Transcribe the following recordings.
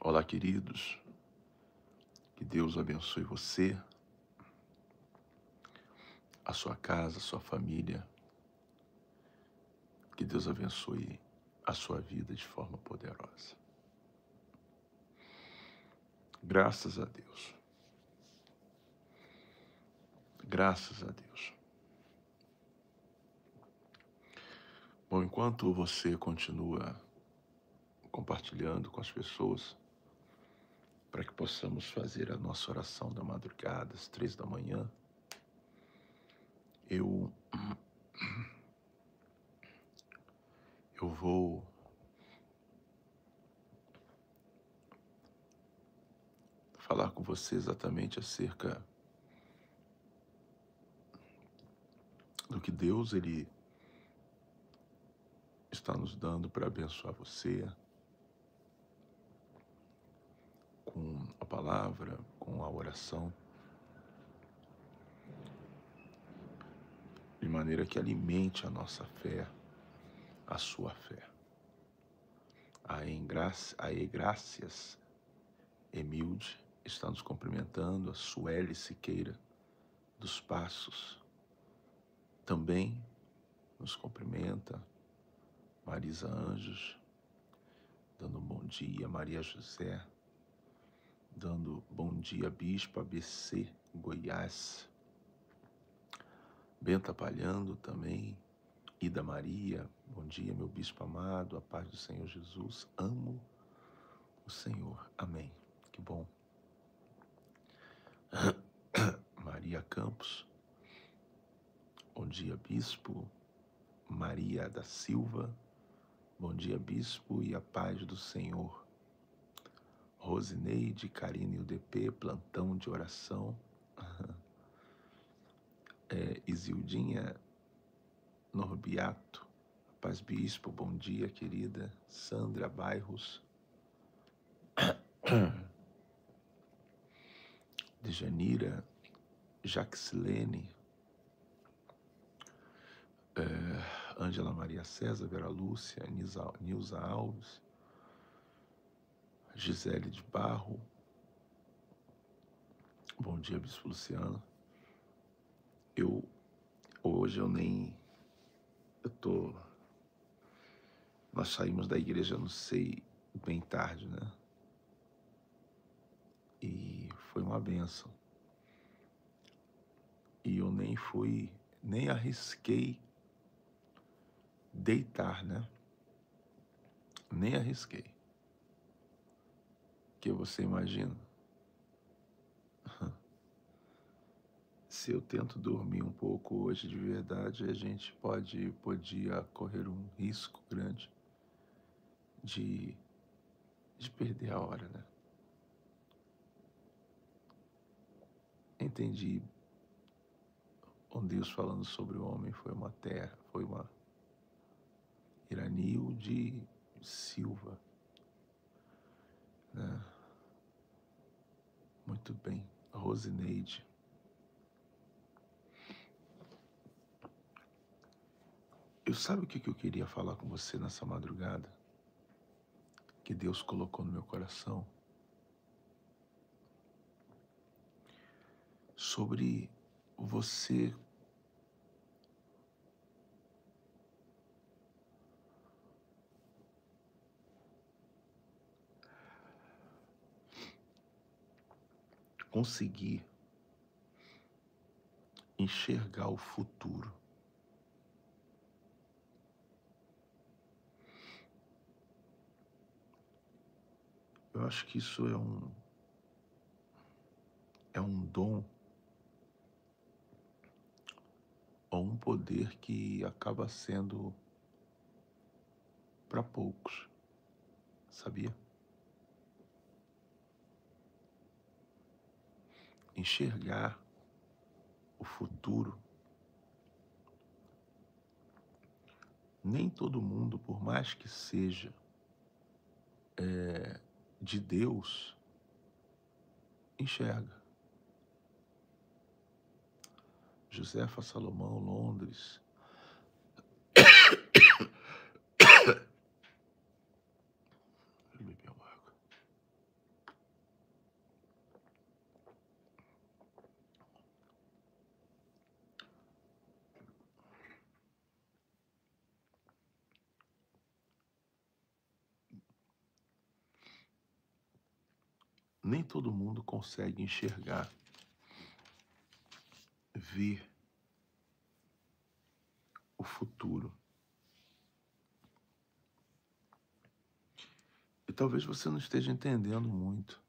Olá, queridos. Que Deus abençoe você, a sua casa, a sua família. Que Deus abençoe a sua vida de forma poderosa. Graças a Deus. Graças a Deus. Bom, enquanto você continua compartilhando com as pessoas, para que possamos fazer a nossa oração da madrugada, às 3 da manhã, eu vou falar com você exatamente acerca do que Deus ele está nos dando para abençoar você com a palavra, com a oração, de maneira que alimente a nossa fé, a sua fé. A Egrácias Emilde está nos cumprimentando, a Sueli Siqueira dos Passos também nos cumprimenta, Marisa Anjos, dando um bom dia, Maria José, dando bom dia, Bispo ABC, Goiás, Benta Palhando também, Ida Maria, bom dia, meu bispo amado, a paz do Senhor Jesus, amo o Senhor, amém, que bom. Maria Campos, bom dia, bispo. Maria da Silva, bom dia, bispo, e a paz do Senhor. Rosineide, Karine UDP, plantão de oração. Isildinha Norbiato, paz, bispo, bom dia, querida. Sandra Bairros, Dejanira, Jaxilene, Ângela Maria César, Vera Lúcia, Nilza Alves, Gisele de Barro, bom dia, bispo Luciano. Nós saímos da igreja, não sei, bem tarde, né? E foi uma bênção. E eu nem arrisquei deitar, né? Nem arrisquei. Que você imagina? Se eu tento dormir um pouco hoje de verdade, a gente podia correr um risco grande de perder a hora, né? Entendi. Um Deus falando sobre o homem foi uma Iranilde Silva, né? Muito bem. Rosineide. Sabe o que eu queria falar com você nessa madrugada? Que Deus colocou no meu coração? Sobre você conseguir enxergar o futuro. Eu acho que isso é um dom ou um poder que acaba sendo para poucos, sabia? Enxergar o futuro. Nem todo mundo, por mais que seja de Deus, enxerga. Josefa Salomão, Londres. nem todo mundo consegue enxergar, ver o futuro. E talvez você não esteja entendendo muito.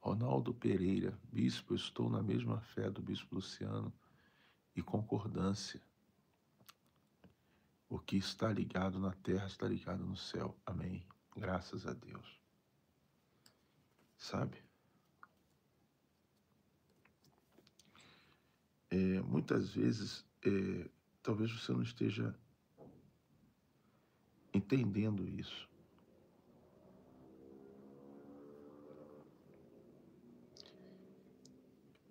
Ronaldo Pereira, bispo, eu estou na mesma fé do bispo Luciano e concordância. O que está ligado na terra está ligado no céu. Amém. Graças a Deus. Sabe? Muitas vezes, talvez você não esteja entendendo isso.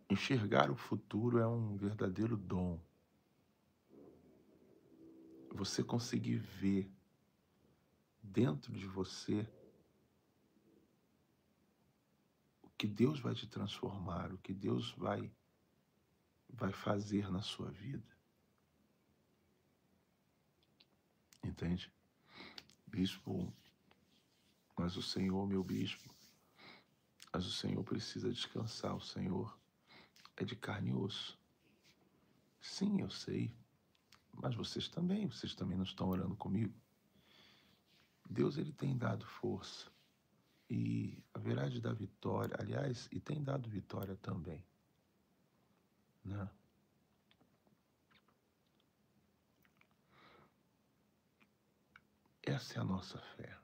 Enxergar o futuro é um verdadeiro dom. Você conseguir ver dentro de você o que Deus vai te transformar, o que Deus vai fazer na sua vida. Entende? Bispo, mas o Senhor, meu bispo, mas o Senhor precisa descansar, o Senhor é de carne e osso. Sim, eu sei, mas vocês também não estão orando comigo. Deus, ele tem dado força e haverá de dar vitória, aliás, e tem dado vitória também, né? Essa é a nossa fé.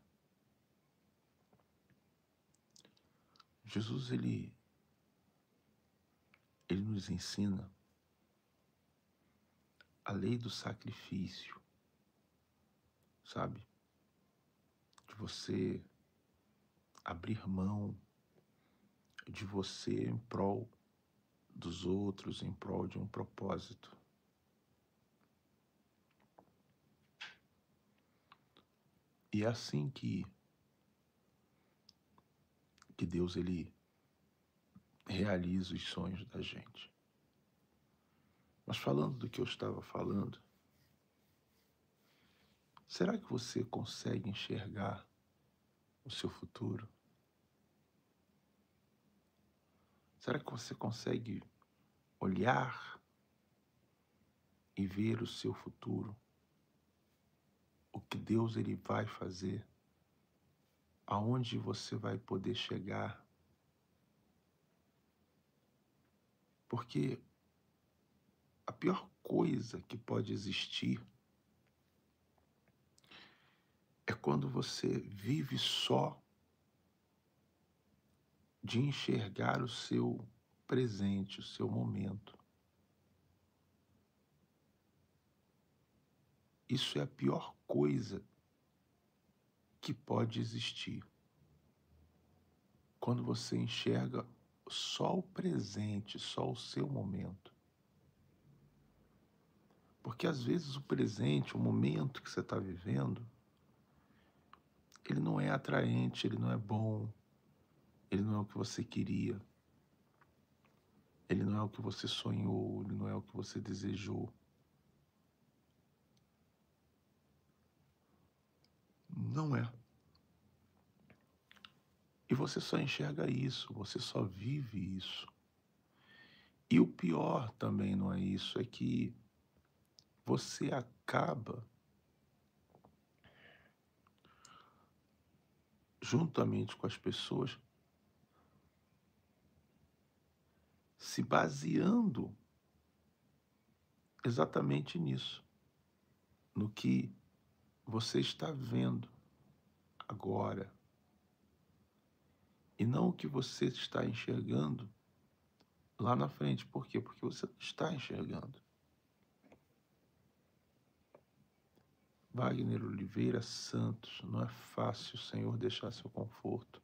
Jesus, ele nos ensina a lei do sacrifício, sabe? De você abrir mão de você em prol dos outros, em prol de um propósito. E é assim que Deus, ele realiza os sonhos da gente. Mas falando do que eu estava falando, será que você consegue enxergar o seu futuro? Será que você consegue olhar e ver o seu futuro? O que Deus, ele vai fazer? Aonde você vai poder chegar? Porque a pior coisa que pode existir é quando você vive só de enxergar o seu presente, o seu momento. Isso é a pior coisa que pode existir. Quando você enxerga só o presente, só o seu momento. Porque às vezes o presente, o momento que você está vivendo, ele não é atraente, ele não é bom, ele não é o que você queria, ele não é o que você sonhou, ele não é o que você desejou. Não é. E você só enxerga isso, você só vive isso. E o pior também não é isso, é que você acaba, juntamente com as pessoas, se baseando exatamente nisso, no que você está vendo agora, e não o que você está enxergando lá na frente. Por quê? Porque você não está enxergando. Wagner Oliveira Santos, não é fácil, Senhor, deixar seu conforto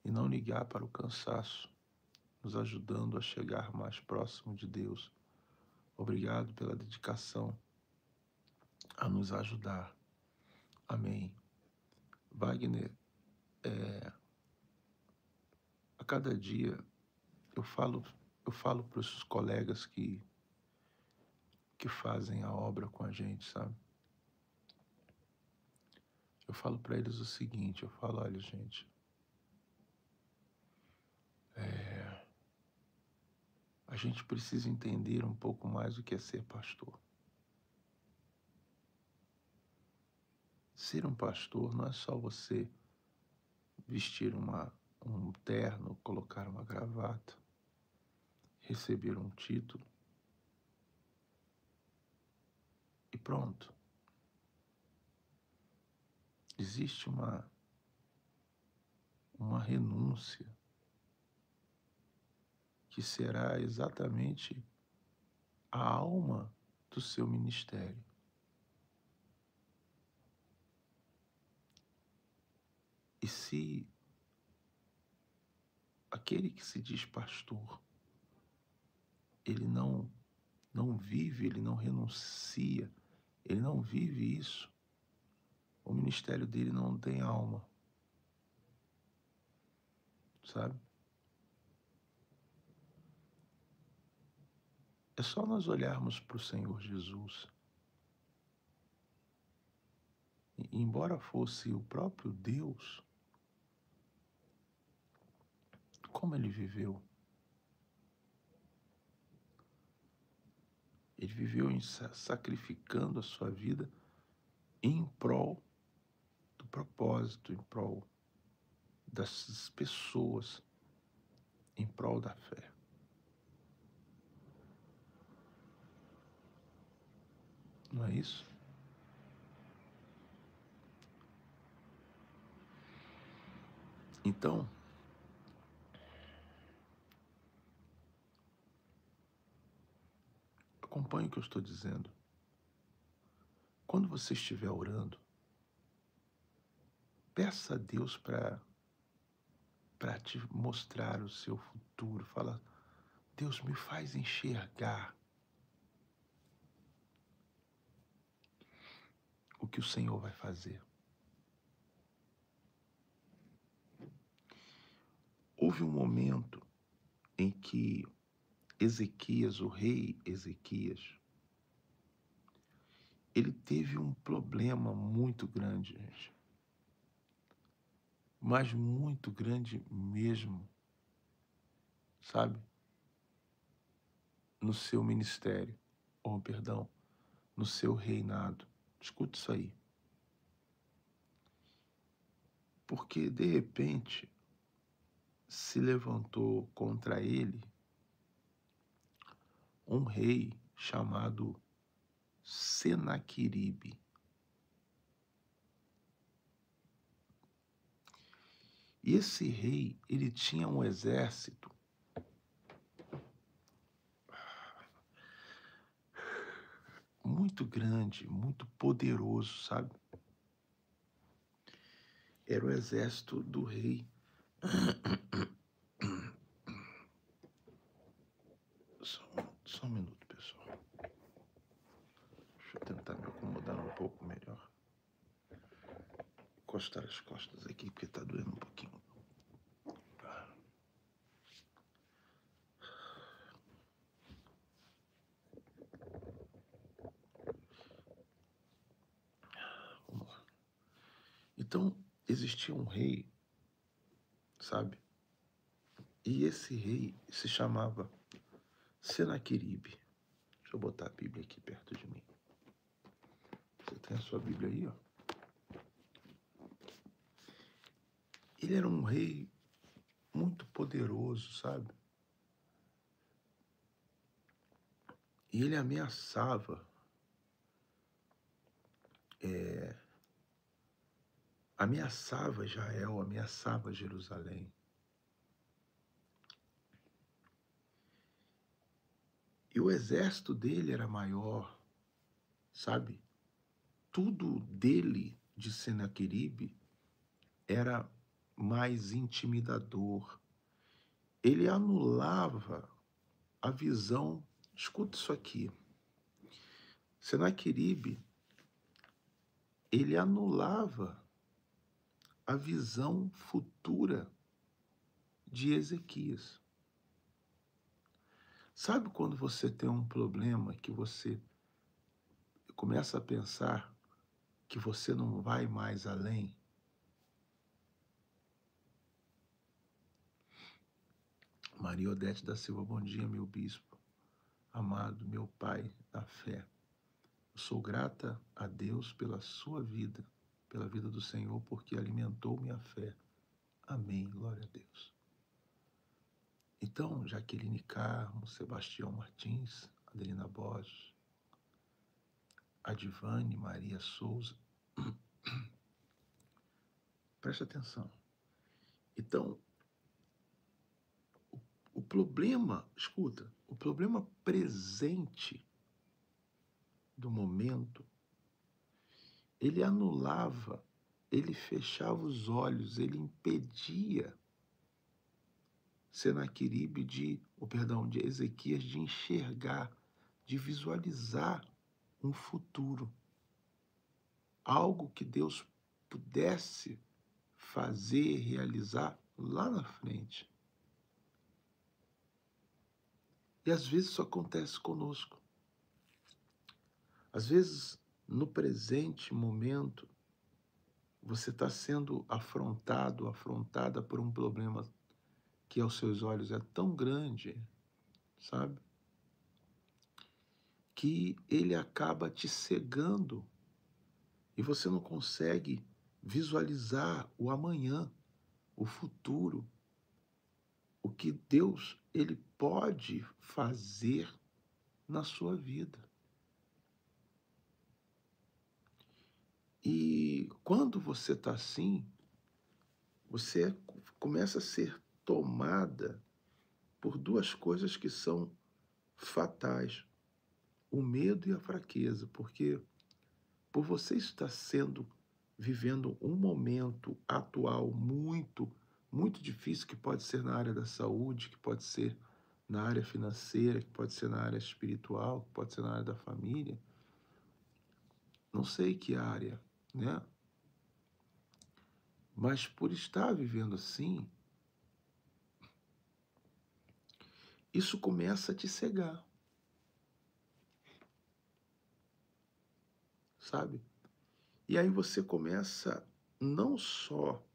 e não ligar para o cansaço, nos ajudando a chegar mais próximo de Deus. Obrigado pela dedicação a nos ajudar. Amém. Wagner, a cada dia eu falo para os colegas que fazem a obra com a gente, sabe? Eu falo para eles o seguinte, eu falo, olha, gente, A gente precisa entender um pouco mais o que é ser pastor. Ser um pastor não é só você vestir um terno, colocar uma gravata, receber um título e pronto. Existe uma renúncia que será exatamente a alma do seu ministério. E se aquele que se diz pastor, ele não vive, ele não renuncia, ele não vive isso, o ministério dele não tem alma, sabe? É só nós olharmos para o Senhor Jesus. E, embora fosse o próprio Deus, como ele viveu? Ele viveu sacrificando a sua vida em prol do propósito, em prol das pessoas, em prol da fé. Não é isso? Então, acompanhe o que eu estou dizendo. Quando você estiver orando, peça a Deus para te mostrar o seu futuro. Fala, Deus, me faz enxergar o que o Senhor vai fazer. Houve um momento em que Ezequias, o rei Ezequias, ele teve um problema muito grande, gente. Mas muito grande mesmo, sabe? No seu ministério, ou perdão, no seu reinado. Escute isso aí. Porque, de repente, se levantou contra ele um rei chamado Senaqueribe. E esse rei, ele tinha um exército muito grande, muito poderoso, sabe? Era o exército do rei. Só um minuto, pessoal. Deixa eu tentar me acomodar um pouco melhor. Encostar as costas aqui, porque tá doendo um pouquinho. Vamos lá. Então, existia um rei, sabe? E esse rei se chamava Senaqueribe. Deixa eu botar a Bíblia aqui perto de mim. Você tem a sua Bíblia aí, ó? Ele era um rei muito poderoso, sabe? E ele ameaçava Israel, ameaçava Jerusalém. E o exército dele era maior, sabe? Tudo dele, de Senaqueribe, era mais intimidador. Ele anulava a visão. Escuta isso aqui. Senaqueribe, ele anulava a visão futura de Ezequias. Sabe quando você tem um problema que você começa a pensar que você não vai mais além? Maria Odete da Silva, bom dia, meu bispo amado, meu pai da fé. Eu sou grata a Deus pela sua vida, pela vida do Senhor, porque alimentou minha fé. Amém, glória a Deus. Então, Jaqueline Carmo, Sebastião Martins, Adelina Borges, Adivane Maria Souza, preste atenção. Então, o problema, escuta, o problema presente do momento, ele anulava, ele fechava os olhos, ele impedia Senaqueribe de Ezequias de enxergar, de visualizar um futuro, algo que Deus pudesse fazer, realizar lá na frente. E às vezes isso acontece conosco. Às vezes, no presente momento, você está sendo afrontada por um problema que aos seus olhos é tão grande, sabe? Que ele acaba te cegando e você não consegue visualizar o amanhã, o futuro, o que Deus ele pode fazer na sua vida. E quando você está assim, você começa a ser tomada por duas coisas que são fatais: o medo e a fraqueza, porque por você estar vivendo um momento atual muito difícil, que pode ser na área da saúde, que pode ser na área financeira, que pode ser na área espiritual, que pode ser na área da família, não sei que área, né? Mas por estar vivendo assim, isso começa a te cegar, sabe? E aí você começa não só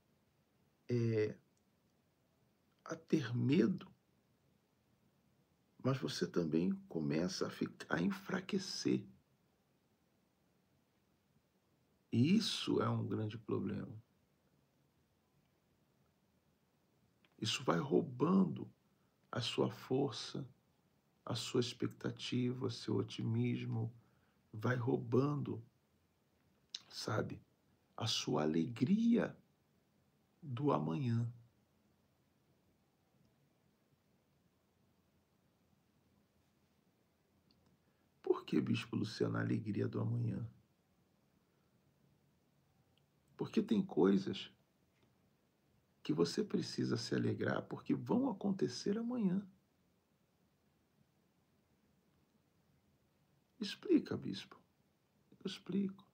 a ter medo, mas você também começa a enfraquecer. E isso é um grande problema. Isso vai roubando a sua força, a sua expectativa, seu otimismo, vai roubando, sabe, a sua alegria do amanhã. Por que, Bispo Luciano, a alegria do amanhã? Porque tem coisas que você precisa se alegrar porque vão acontecer amanhã. Explica, Bispo. Eu explico.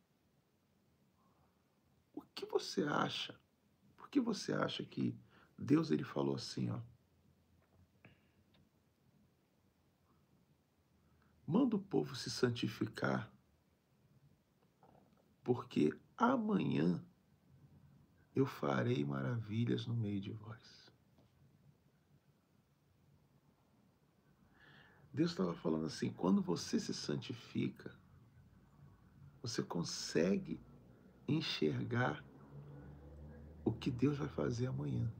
O que você acha? Por que você acha que Deus ele falou assim, ó? Manda o povo se santificar, porque amanhã eu farei maravilhas no meio de vós. Deus estava falando assim, quando você se santifica, você consegue enxergar o que Deus vai fazer amanhã.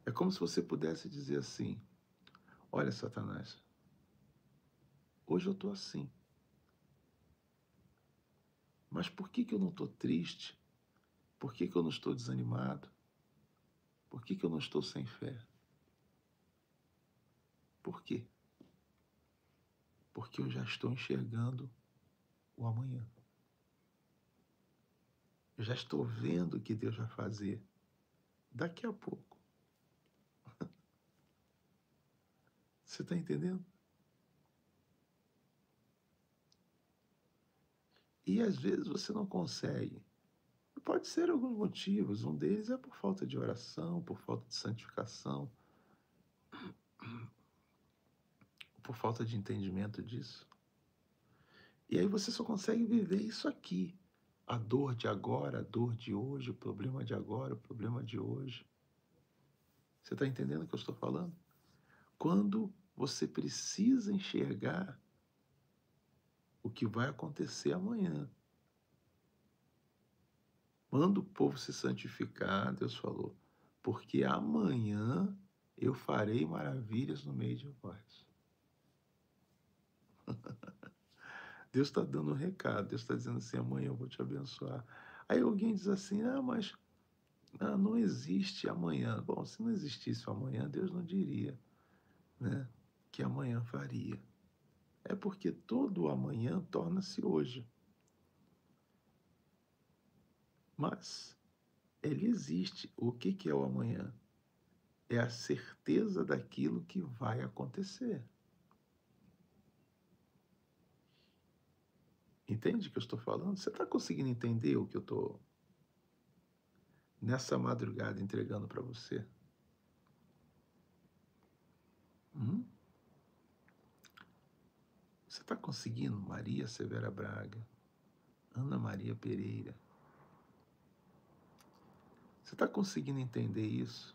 É como se você pudesse dizer assim, olha, Satanás, hoje eu estou assim. Mas por que eu não estou triste? Por que eu não estou desanimado? Por que eu não estou sem fé? Por quê? Porque eu já estou enxergando o amanhã. Eu já estou vendo o que Deus vai fazer daqui a pouco. Você está entendendo? E às vezes você não consegue. Pode ser alguns motivos. Um deles é por falta de oração, por falta de santificação, por falta de entendimento disso. E aí você só consegue viver isso aqui. A dor de agora, a dor de hoje, o problema de agora, o problema de hoje. Você está entendendo o que eu estou falando? Quando você precisa enxergar o que vai acontecer amanhã. Manda o povo se santificar, Deus falou, porque amanhã eu farei maravilhas no meio de vós. Deus está dando um recado, Deus está dizendo assim, amanhã eu vou te abençoar. Aí alguém diz assim, mas não existe amanhã. Bom, se não existisse o amanhã, Deus não diria, né, que amanhã faria. É porque todo amanhã torna-se hoje. Mas ele existe. O que é o amanhã? É a certeza daquilo que vai acontecer. Entende o que eu estou falando? Você está conseguindo entender o que eu estou, nessa madrugada, entregando para você? Hum? Você está conseguindo, Maria Severa Braga, Ana Maria Pereira? Você está conseguindo entender isso?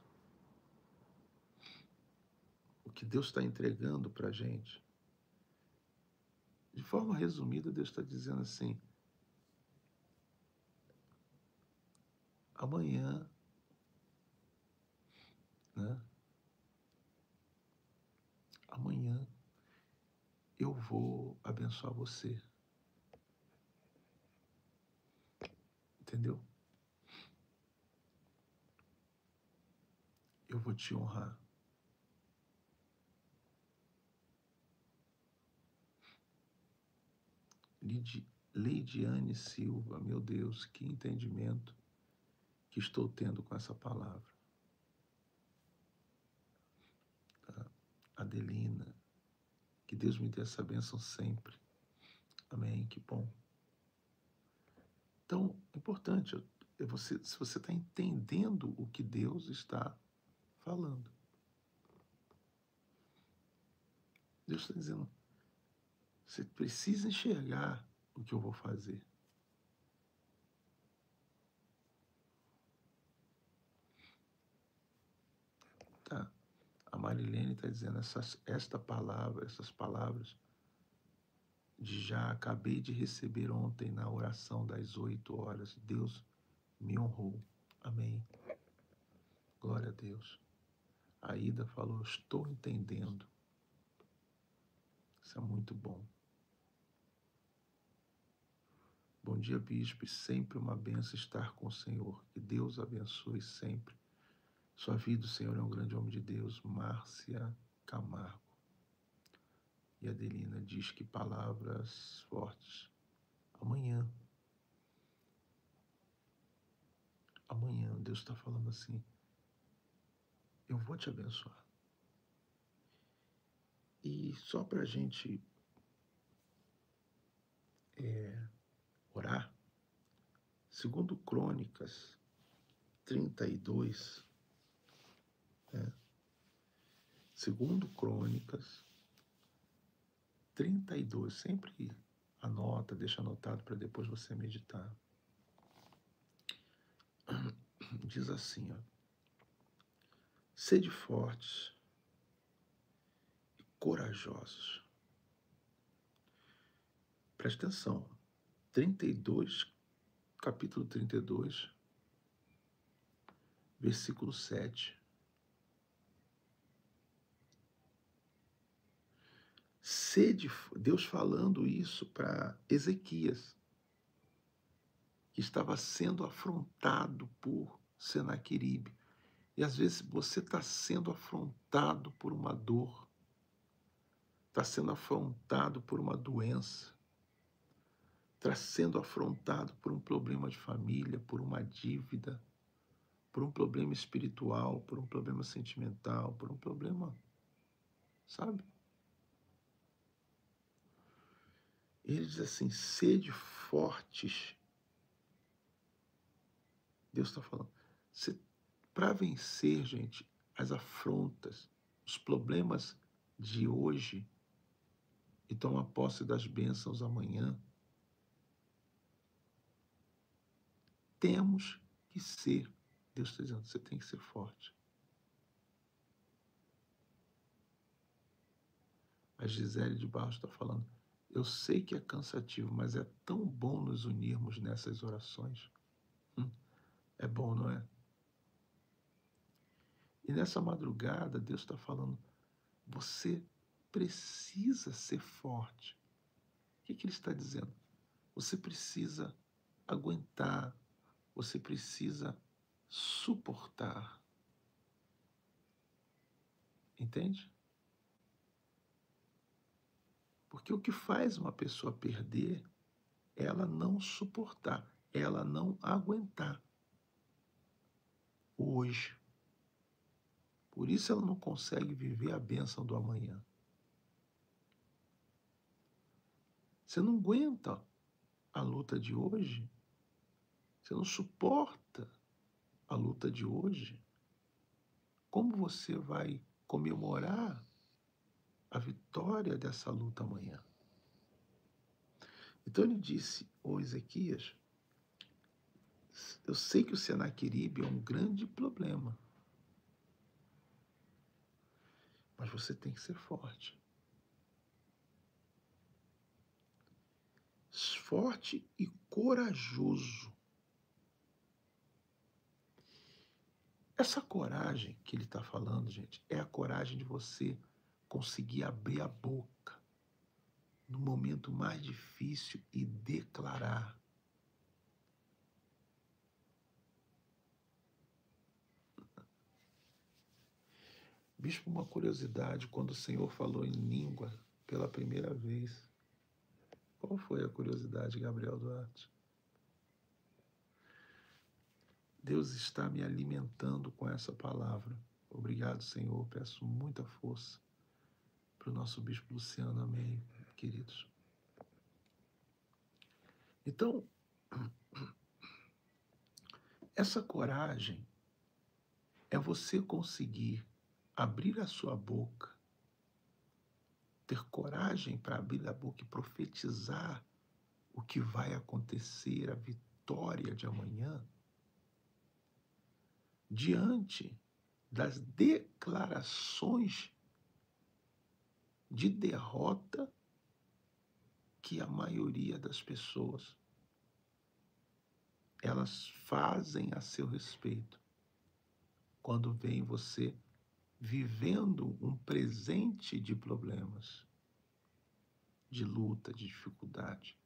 O que Deus está entregando para a gente? De forma resumida, Deus está dizendo assim, amanhã, né? Amanhã eu vou abençoar você. Entendeu? Eu vou te honrar. Leidiane Silva, meu Deus, que entendimento que estou tendo com essa palavra. Tá? Adelina, que Deus me dê essa bênção sempre. Amém, que bom. Então, é importante, se você está entendendo o que Deus está falando. Deus está dizendo, você precisa enxergar o que eu vou fazer. Tá? A Marilene está dizendo, essas palavras já acabei de receber ontem na oração das 8 horas. Deus me honrou. Amém. Glória a Deus. A Ida falou, estou entendendo. Isso é muito bom. Bom dia, bispo. Sempre uma benção estar com o Senhor. Que Deus abençoe sempre. Sua vida, o Senhor é um grande homem de Deus. Márcia Camargo. E a Adelina diz que palavras fortes. Amanhã, Deus está falando assim, eu vou te abençoar. E só para a gente orar, segundo Crônicas 32, né? Segundo Crônicas 32, sempre anota, deixa anotado para depois você meditar. Diz assim, ó, sede fortes e corajosos. Presta atenção, 32, capítulo 32, versículo 7. Deus falando isso para Ezequias, que estava sendo afrontado por Senaqueribe. E às vezes você está sendo afrontado por uma dor, está sendo afrontado por uma doença, está sendo afrontado por um problema de família, por uma dívida, por um problema espiritual, por um problema sentimental, por um problema, sabe? Ele diz assim, sede fortes. Deus está falando. Para vencer, gente, as afrontas, os problemas de hoje e tomar posse das bênçãos amanhã, temos que ser, Deus está dizendo, você tem que ser forte. A Gisele de Barros está falando, eu sei que é cansativo, mas é tão bom nos unirmos nessas orações. É bom, não é? E nessa madrugada, Deus está falando, você precisa ser forte. O que Ele está dizendo? Você precisa aguentar, você precisa suportar. Entende? Porque o que faz uma pessoa perder é ela não suportar, é ela não aguentar o hoje. Por isso ela não consegue viver a bênção do amanhã. Você não aguenta a luta de hoje, você não suporta a luta de hoje. Como você vai comemorar a vitória dessa luta amanhã? Então ele disse, ô Ezequias, eu sei que o Senaqueribe é um grande problema, mas você tem que ser forte. Forte e corajoso. Essa coragem que ele está falando, gente, é a coragem de você conseguir abrir a boca no momento mais difícil e declarar. Bispo, uma curiosidade, quando o Senhor falou em língua pela primeira vez, qual foi a curiosidade, Gabriel Duarte? Deus está me alimentando com essa palavra. Obrigado, Senhor. Peço muita força para o nosso Bispo Luciano. Amém, queridos. Então, essa coragem é você conseguir abrir a sua boca, ter coragem para abrir a boca e profetizar o que vai acontecer, a vitória de amanhã, diante das declarações de derrota que a maioria das pessoas elas fazem a seu respeito quando vem você vivendo um presente de problemas, de luta, de dificuldade.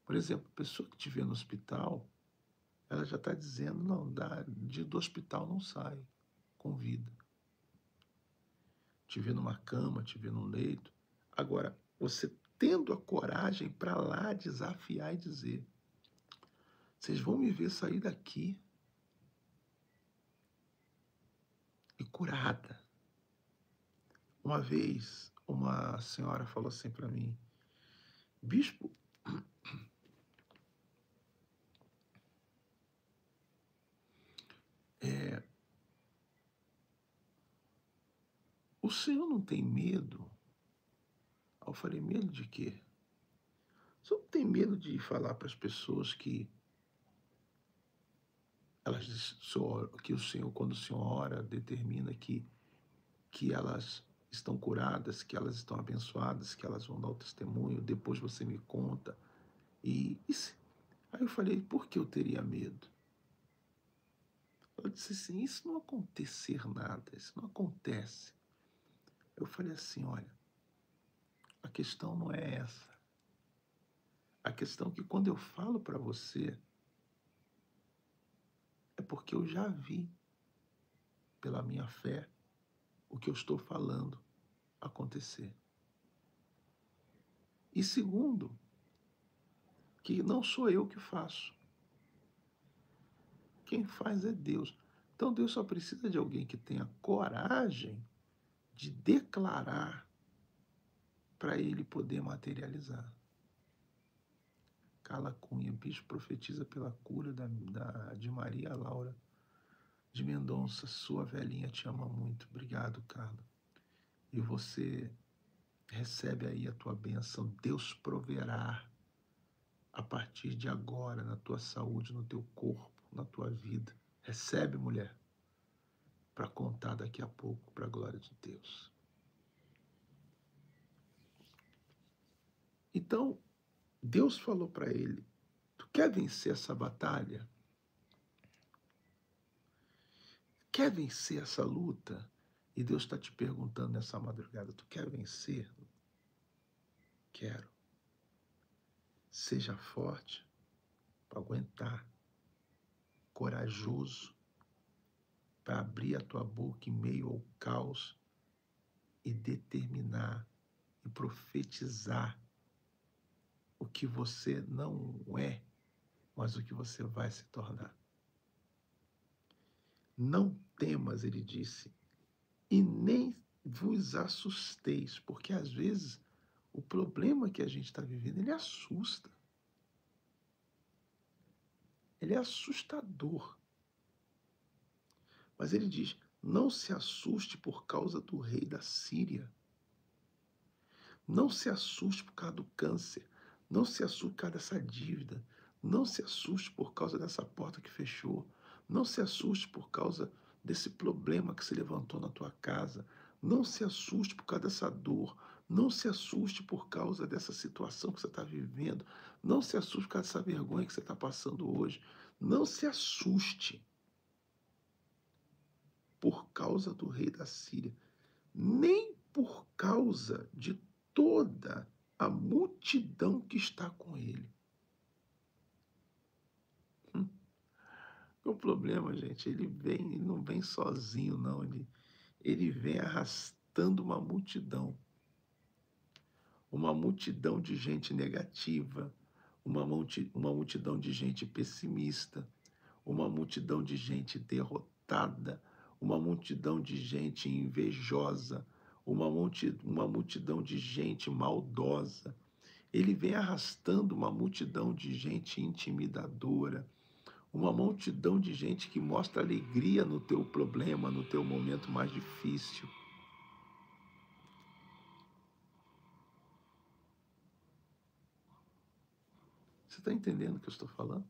Por exemplo, a pessoa que estiver no hospital, ela já está dizendo, não, do hospital não sai com vida. Te vê numa cama, te vê num leito. Agora, você tendo a coragem para lá desafiar e dizer, vocês vão me ver sair daqui e curada. Uma vez, uma senhora falou assim para mim, bispo, o senhor não tem medo? Eu falei, medo de quê? O senhor não tem medo de falar para as pessoas que que o Senhor, quando o Senhor ora, determina que elas estão curadas, que elas estão abençoadas, que elas vão dar o testemunho, depois você me conta. Aí eu falei, por que eu teria medo? Ela disse assim, isso não acontecer nada, isso não acontece. Eu falei assim, olha, a questão não é essa. A questão é que quando eu falo para você, é porque eu já vi, pela minha fé, o que eu estou falando acontecer. E segundo, que não sou eu que faço. Quem faz é Deus. Então Deus só precisa de alguém que tenha coragem de declarar para ele poder materializar. Carla Cunha, bispo profetiza pela cura de Maria Laura de Mendonça. Sua velhinha te ama muito. Obrigado, Carla. E você recebe aí a tua bênção. Deus proverá a partir de agora na tua saúde, no teu corpo, na tua vida. Recebe, mulher, para contar daqui a pouco para a glória de Deus. Então, Deus falou para ele: tu quer vencer essa batalha? Quer vencer essa luta? E Deus está te perguntando nessa madrugada: tu quer vencer? Quero. Seja forte para aguentar, corajoso para abrir a tua boca em meio ao caos e determinar e profetizar o que você não é, mas o que você vai se tornar. Não temas, ele disse, e nem vos assusteis, porque às vezes o problema que a gente está vivendo, ele assusta. Ele é assustador. Mas ele diz, não se assuste por causa do rei da Síria. Não se assuste por causa do câncer. Não se assuste por causa dessa dívida. Não se assuste por causa dessa porta que fechou. Não se assuste por causa desse problema que se levantou na tua casa. Não se assuste por causa dessa dor. Não se assuste por causa dessa situação que você está vivendo. Não se assuste por causa dessa vergonha que você está passando hoje. Não se assuste por causa do rei da Síria, nem por causa de toda a multidão que está com ele. O problema, gente, ele não vem sozinho, não. Ele vem arrastando uma multidão de gente negativa, uma multidão de gente pessimista, uma multidão de gente derrotada, uma multidão de gente invejosa, uma multidão de gente maldosa. Ele vem arrastando uma multidão de gente intimidadora, uma multidão de gente que mostra alegria no teu problema, no teu momento mais difícil. Você está entendendo o que eu estou falando?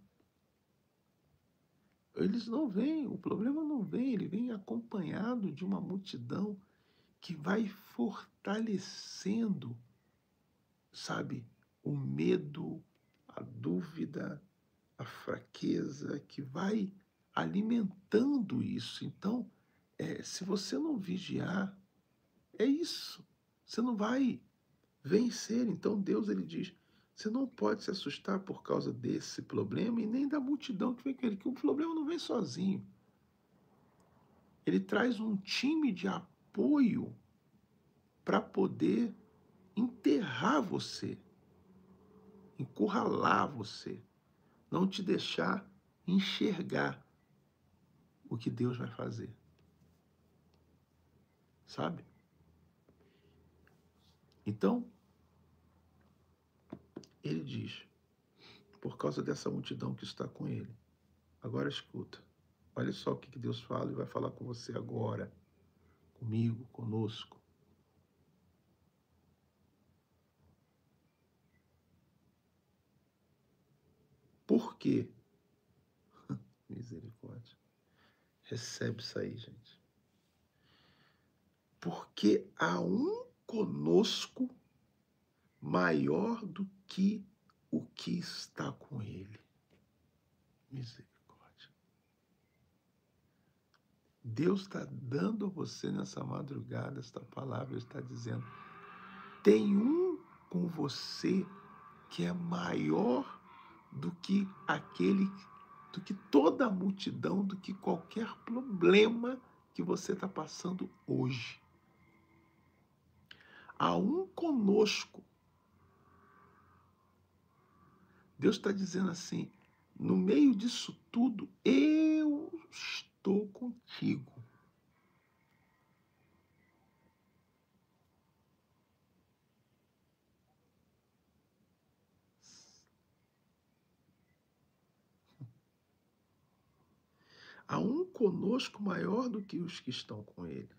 Eles não vêm, o problema não vem, ele vem acompanhado de uma multidão que vai fortalecendo, sabe, o medo, a dúvida, a fraqueza, que vai alimentando isso. Então, se você não vigiar, é isso. Você não vai vencer. Então, Deus, ele diz, você não pode se assustar por causa desse problema e nem da multidão que vem com ele, que o problema não vem sozinho. Ele traz um time de apoio para poder enterrar você, encurralar você, não te deixar enxergar o que Deus vai fazer. Sabe? Então, ele diz, por causa dessa multidão que está com ele. Agora escuta. Olha só o que Deus fala e vai falar com você agora, comigo, conosco. Por quê? Misericórdia. Recebe isso aí, gente. Porque há um conosco maior do que o que está com ele. Misericórdia. Deus está dando a você nessa madrugada esta palavra, Ele está dizendo, tem um com você que é maior do que do que toda a multidão, do que qualquer problema que você está passando hoje. Há um conosco. Deus está dizendo assim, no meio disso tudo, eu estou contigo. Há um conosco maior do que os que estão com ele.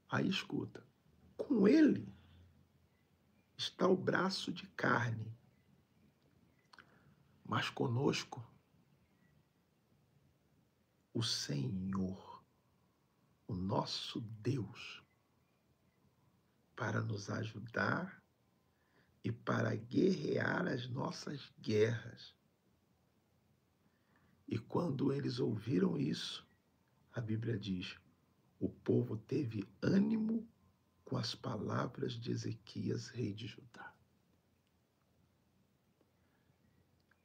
Aí escuta, com ele está o braço de carne, mas conosco o Senhor, o nosso Deus, para nos ajudar, e para guerrear as nossas guerras. E quando eles ouviram isso, a Bíblia diz, o povo teve ânimo com as palavras de Ezequias, rei de Judá.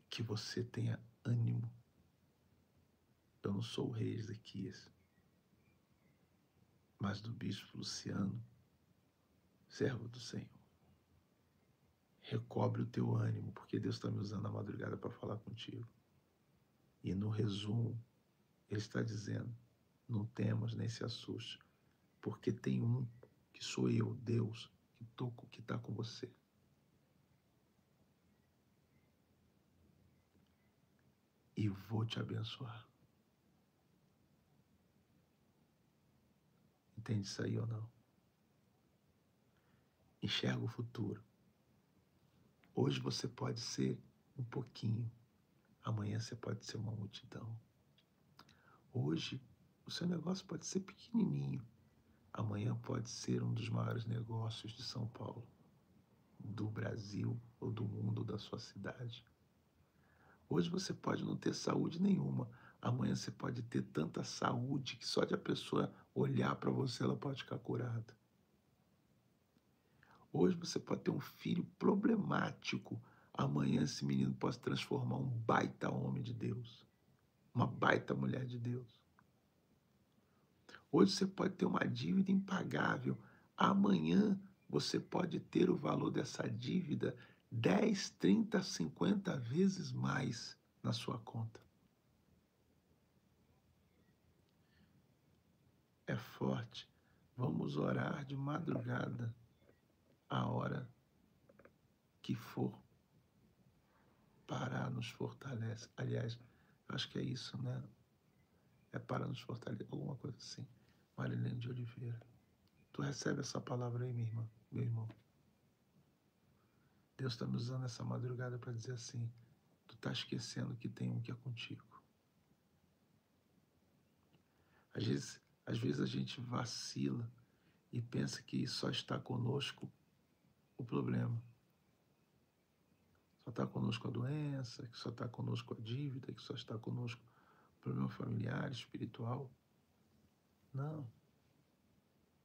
Que você tenha ânimo. Eu não sou o rei Ezequias, mas do bispo Luciano, servo do Senhor. Recobre o teu ânimo, porque Deus está me usando a madrugada para falar contigo. E no resumo, ele está dizendo, não temas nem se assuste, porque tem um que sou eu, Deus, que está com você. E vou te abençoar. Entende isso aí ou não? Enxerga o futuro. Hoje você pode ser um pouquinho, amanhã você pode ser uma multidão. Hoje o seu negócio pode ser pequenininho, amanhã pode ser um dos maiores negócios de São Paulo, do Brasil ou do mundo, da sua cidade. Hoje você pode não ter saúde nenhuma, amanhã você pode ter tanta saúde que só de a pessoa olhar para você ela pode ficar curada. Hoje você pode ter um filho problemático, amanhã esse menino pode se transformar um baita homem de Deus, uma baita mulher de Deus. Hoje você pode ter uma dívida impagável, amanhã você pode ter o valor dessa dívida 10, 30, 50 vezes mais na sua conta. É forte. Vamos orar de madrugada, a hora que for, para nos fortalece. Aliás, acho que é isso, né? É para nos fortalecer, alguma coisa assim. Marilene de Oliveira. Tu recebe essa palavra aí, minha irmã, meu irmão. Deus está me usando essa madrugada para dizer assim, tu está esquecendo que tem um que é contigo. Às vezes a gente vacila e pensa que só está conosco o problema. Só está conosco a doença, que só está conosco a dívida, que só está conosco o problema familiar, espiritual. Não.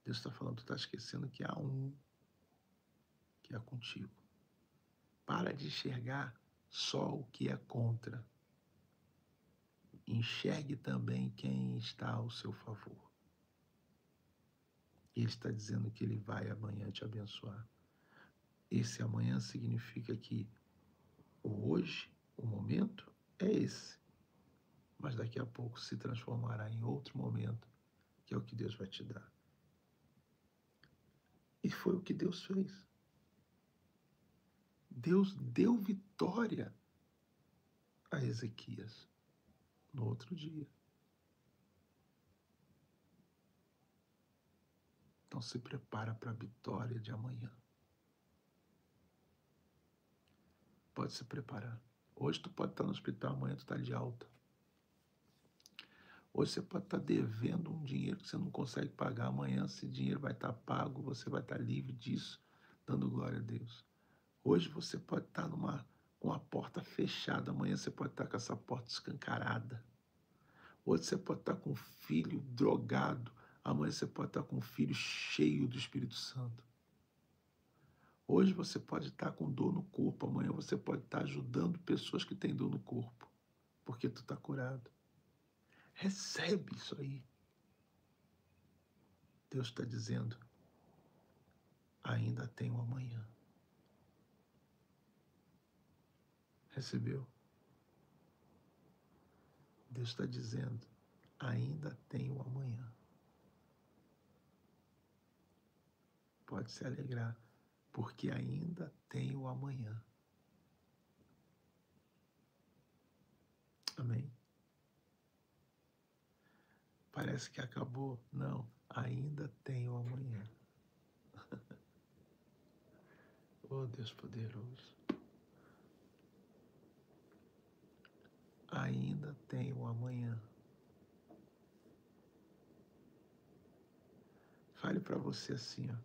Deus está falando, tu está esquecendo que há um que é contigo. Para de enxergar só o que é contra. Enxergue também quem está ao seu favor. Ele está dizendo que ele vai amanhã te abençoar. Esse amanhã significa que o hoje, o momento, é esse. Mas daqui a pouco se transformará em outro momento, que é o que Deus vai te dar. E foi o que Deus fez. Deus deu vitória a Ezequias no outro dia. Então se prepara para a vitória de amanhã. Pode se preparar. Hoje tu pode estar no hospital, amanhã tu está de alta. Hoje você pode estar devendo um dinheiro que você não consegue pagar. Amanhã esse dinheiro vai estar pago, você vai estar livre disso, dando glória a Deus. Hoje você pode estar com uma porta fechada, amanhã você pode estar com essa porta escancarada. Hoje você pode estar com um filho drogado, amanhã você pode estar com um filho cheio do Espírito Santo. Hoje você pode estar com dor no corpo, amanhã você pode estar ajudando pessoas que têm dor no corpo, porque tu está curado. Recebe isso aí. Deus está dizendo, ainda tem um amanhã. Recebeu? Deus está dizendo, ainda tem um amanhã. Pode se alegrar, porque ainda tem o amanhã. Amém? Parece que acabou. Não, ainda tem o amanhã. Oh, Deus poderoso. Ainda tem o amanhã. Fale para você assim, ó.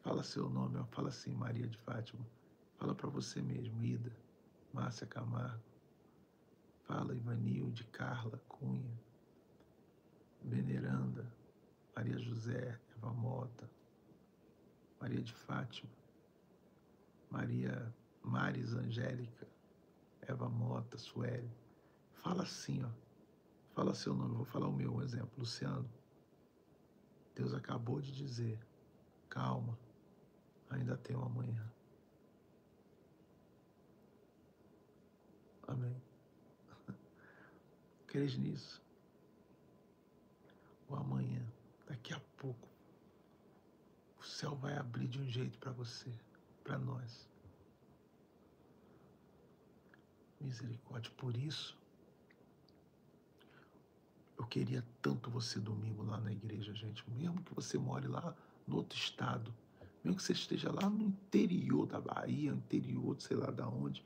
Fala seu nome, ó. Fala assim, Maria de Fátima. Fala para você mesmo, Ida, Márcia Camargo. Fala Ivanilde, Carla Cunha, Veneranda, Maria José, Eva Mota, Maria de Fátima, Maria Maris Angélica, Eva Mota, Sueli. Fala assim, ó. Fala seu nome, vou falar o meu, um exemplo. Luciano, Deus acabou de dizer, calma, ainda tem um amanhã. Amém. Crês nisso? O amanhã, daqui a pouco, o céu vai abrir de um jeito para você, para nós. Misericórdia. Por isso, eu queria tanto você domingo lá na igreja, gente. Mesmo que você more lá no outro estado, mesmo que você esteja lá no interior da Bahia, interior de sei lá da onde,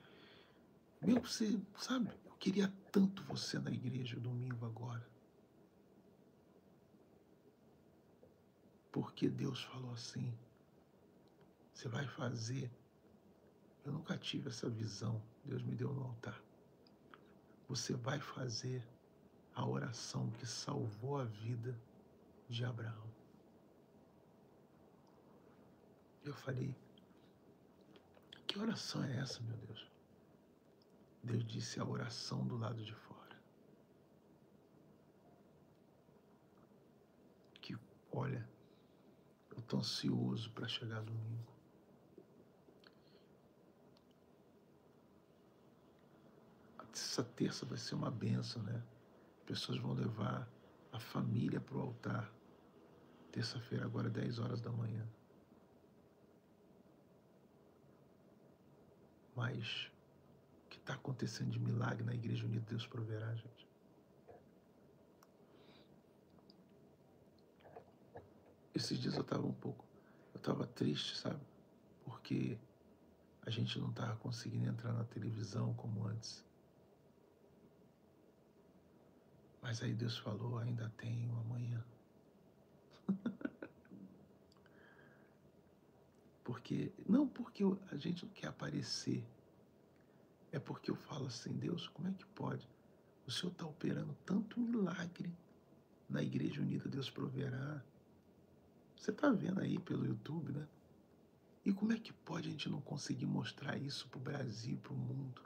mesmo que você, sabe, eu queria tanto você na igreja domingo agora. Porque Deus falou assim, você vai fazer. Eu nunca tive essa visão, Deus me deu no altar. Você vai fazer a oração que salvou a vida de Abraão. Eu falei, que oração é essa, meu Deus? Deus disse a oração do lado de fora. Que, olha, eu estou ansioso para chegar domingo. Essa terça vai ser uma bênção, né? Pessoas vão levar a família para o altar. Terça-feira, agora, 10 horas da manhã. Mas o que está acontecendo de milagre na Igreja Unida Deus Proverá, gente? Esses dias eu estava triste, sabe? Porque a gente não estava conseguindo entrar na televisão como antes. Mas aí Deus falou, ainda tem um amanhã. Não porque a gente não quer aparecer, é porque eu falo assim, Deus, como é que pode? O Senhor está operando tanto milagre na Igreja Unida Deus Proverá. Você está vendo aí pelo YouTube, né? E como é que pode a gente não conseguir mostrar isso para o Brasil, para o mundo?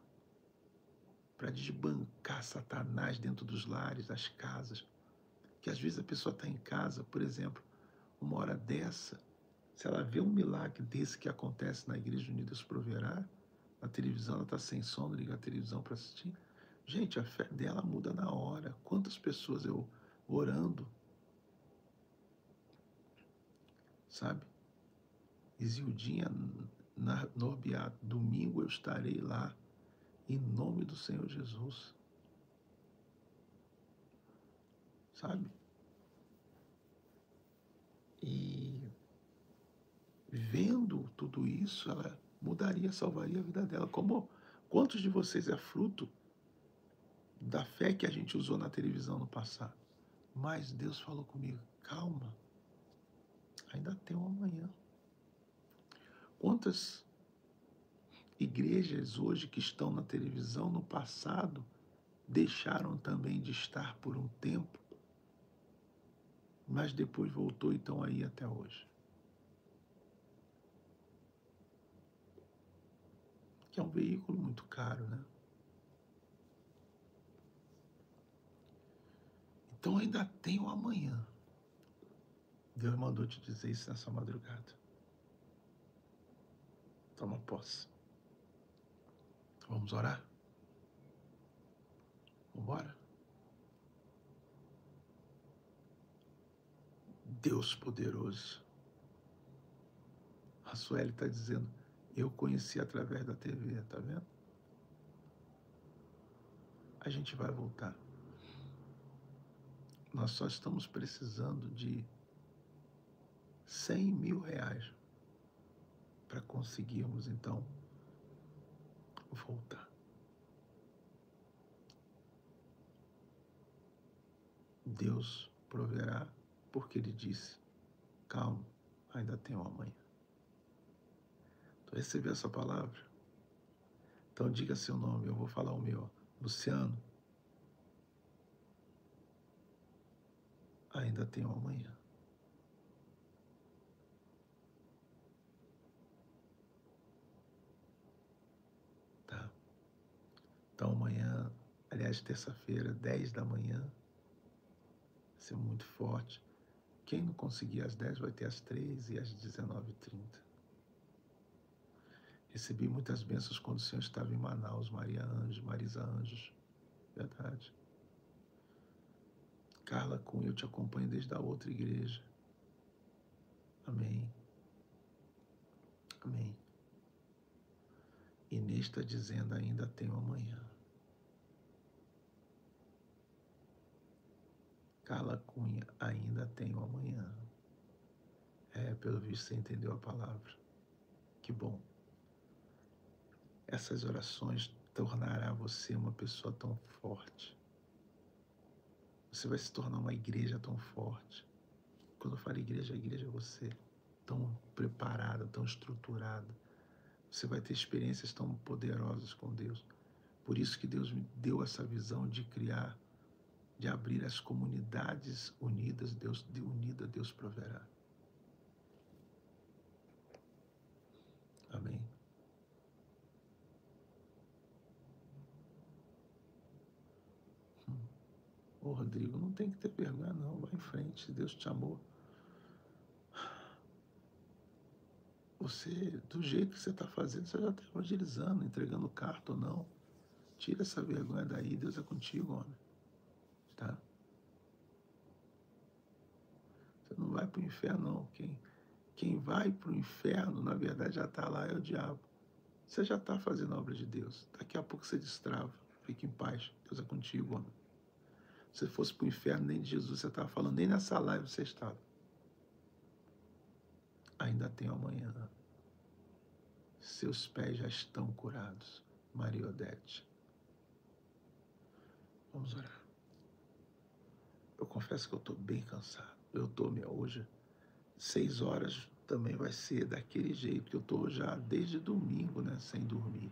Para desbancar Satanás dentro dos lares, das casas. Que às vezes a pessoa está em casa, por exemplo, uma hora dessa, se ela vê um milagre desse que acontece na Igreja Unida Deus Proverá, na televisão, ela está sem sono, liga a televisão para assistir. Gente, a fé dela muda na hora. Quantas pessoas eu orando, sabe? Isildinha Norbiato, domingo eu estarei lá, em nome do Senhor Jesus. Sabe? E vendo tudo isso, ela mudaria, salvaria a vida dela. Quantos de vocês é fruto da fé que a gente usou na televisão no passado? Mas Deus falou comigo, calma, ainda tem um amanhã. Quantas igrejas hoje que estão na televisão no passado deixaram também de estar por um tempo, mas depois voltou e estão aí até hoje? Que é um veículo muito caro, né? Então ainda tem um amanhã. Deus mandou te dizer isso nessa madrugada. Toma posse. Vamos orar? Vamos embora? Deus poderoso. A Sueli está dizendo, eu conheci através da TV, tá vendo? A gente vai voltar. Nós só estamos precisando de 100 mil reais para conseguirmos, então, voltar. Deus proverá, porque Ele disse, calma, ainda tem um amanhã. Tu recebeu essa palavra? Então diga seu nome, eu vou falar o meu. Luciano, ainda tem um amanhã. Tá? Então amanhã, aliás, terça-feira, 10 da manhã, vai ser muito forte. Quem não conseguir às 10 vai ter às 3 e às 19h30. Recebi muitas bênçãos quando o Senhor estava em Manaus, Maria Anjos, Marisa Anjos. Verdade. Carla Cunha, eu te acompanho desde a outra igreja. Amém. Amém. Inês está dizendo, ainda tenho amanhã. Carla Cunha, ainda tenho amanhã. Pelo visto você entendeu a palavra. Que bom. Essas orações tornará você uma pessoa tão forte. Você vai se tornar uma igreja tão forte. Quando eu falo igreja, a igreja é você. Tão preparada, tão estruturada. Você vai ter experiências tão poderosas com Deus. Por isso que Deus me deu essa visão de criar, de abrir as comunidades unidas. Unida Deus proverá. Amém. Ô Rodrigo, não tem que ter vergonha não, vai em frente, se Deus te amou. Você, do jeito que você está fazendo, você já está evangelizando, entregando carta ou não. Tira essa vergonha daí, Deus é contigo, homem. Tá? Você não vai para o inferno, não. Quem vai para o inferno, na verdade, já está lá, é o diabo. Você já está fazendo a obra de Deus. Daqui a pouco você destrava. Fique em paz. Deus é contigo, homem. Se você fosse para o inferno, nem de Jesus você estava falando, nem nessa live você estava. Ainda tem amanhã. Seus pés já estão curados. Maria Odete. Vamos orar. Eu confesso que eu estou bem cansado. Eu estou, hoje, 6 horas também vai ser daquele jeito que eu estou já desde domingo, né, sem dormir.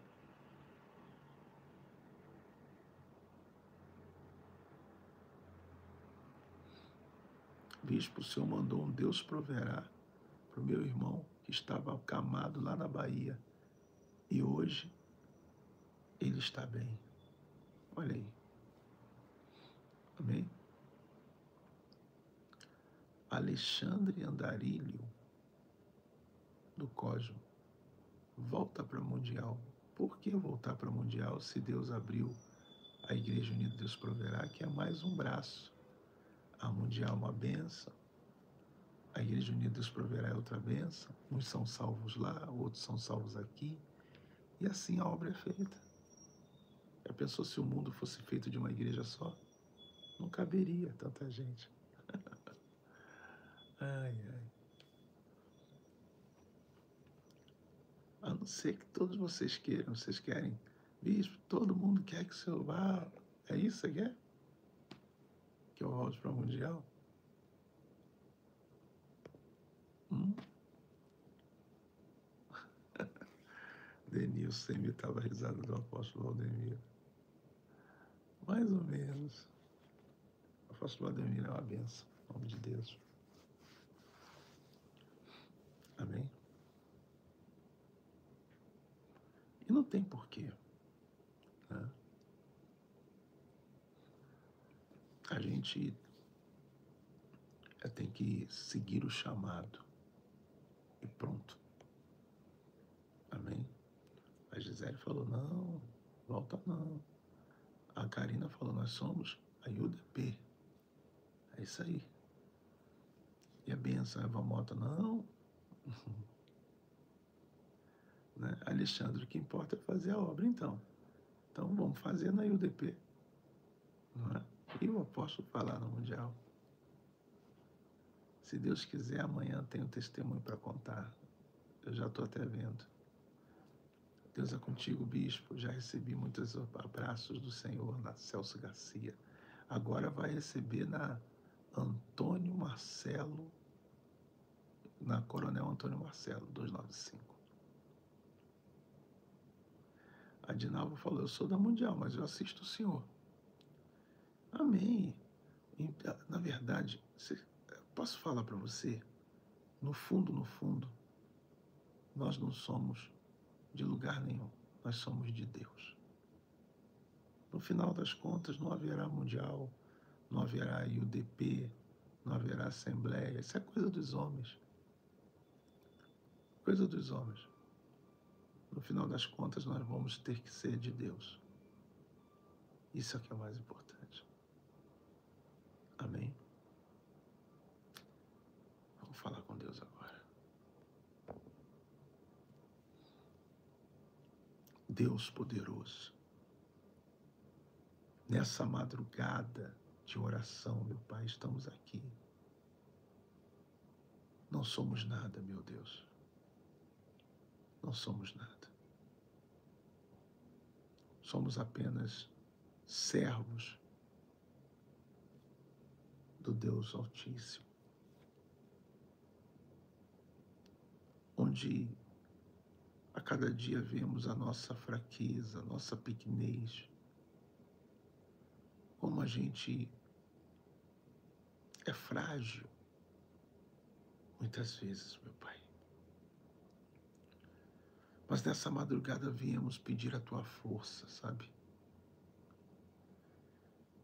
Bispo, o Senhor mandou um Deus proverá para o meu irmão que estava acamado lá na Bahia. E hoje ele está bem. Olha aí. Amém? Alexandre Andarilho, do Cosmo, volta para Mundial. Por que voltar para Mundial se Deus abriu a Igreja Unida Deus Proverá, que é mais um braço? A Mundial é uma benção, a Igreja Unida Deus Proverá é outra benção. Uns são salvos lá, outros são salvos aqui. E assim a obra é feita. Já pensou se o mundo fosse feito de uma igreja só? Não caberia tanta gente. Ai, ai. A não ser que todos vocês queiram. Vocês querem? Bispo, todo mundo quer que o senhor vá. É isso que você quer? Que eu volte para o Mundial? Denilson imitava a risada do apóstolo Valdemiro. Mais ou menos. O apóstolo Valdemiro é uma benção. Em nome de Deus. Amém? E não tem porquê. Né? A gente tem que seguir o chamado. E pronto. Amém? A Gisele falou, não, volta não. A Karina falou, nós somos a UDP. É isso aí. E a benção, a Eva Mota, não. Né? Alexandre, o que importa é fazer a obra, então. Então vamos fazer na UDP. Não é? E o apóstolo falar no Mundial. Se Deus quiser, amanhã tem um testemunho para contar. Eu já estou até vendo. Deus é contigo, bispo. Já recebi muitos abraços do Senhor na Celso Garcia. Agora vai receber na Antônio Marcelo, na Coronel Antônio Marcelo, 295. A Dinalva falou, eu sou da Mundial, mas eu assisto o senhor. Amém. Na verdade, posso falar para você, no fundo, nós não somos de lugar nenhum, nós somos de Deus. No final das contas, não haverá Mundial, não haverá IUDP, não haverá Assembleia, isso é coisa dos homens. Coisa dos homens. No final das contas, nós vamos ter que ser de Deus. Isso é que é o mais importante. Amém? Vamos falar com Deus agora. Deus poderoso, nessa madrugada de oração, meu Pai, estamos aqui. Não somos nada, meu Deus. Não somos nada. Somos apenas servos do Deus Altíssimo, onde a cada dia vemos a nossa fraqueza, a nossa pequenez, como a gente é frágil, muitas vezes, meu Pai. Mas nessa madrugada viemos pedir a Tua força, sabe?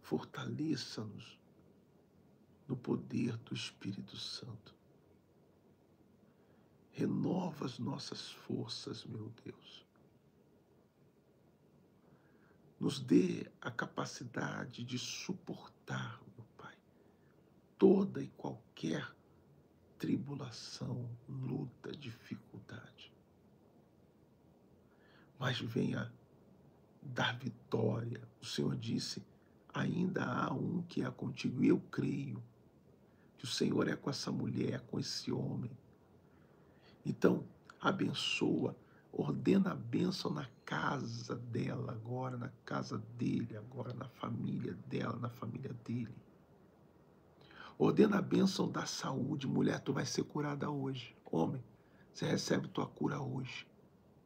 Fortaleça-nos no poder do Espírito Santo. Renova as nossas forças, meu Deus. Nos dê a capacidade de suportar, meu Pai, toda e qualquer tribulação, luta, dificuldade. Mas venha dar vitória. O Senhor disse, ainda há um que é contigo. E eu creio que o Senhor é com essa mulher, com esse homem. Então, abençoa, ordena a bênção na casa dela agora, na casa dele agora, na família dela, na família dele. Ordena a bênção da saúde. Mulher, tu vai ser curada hoje. Homem, você recebe tua cura hoje.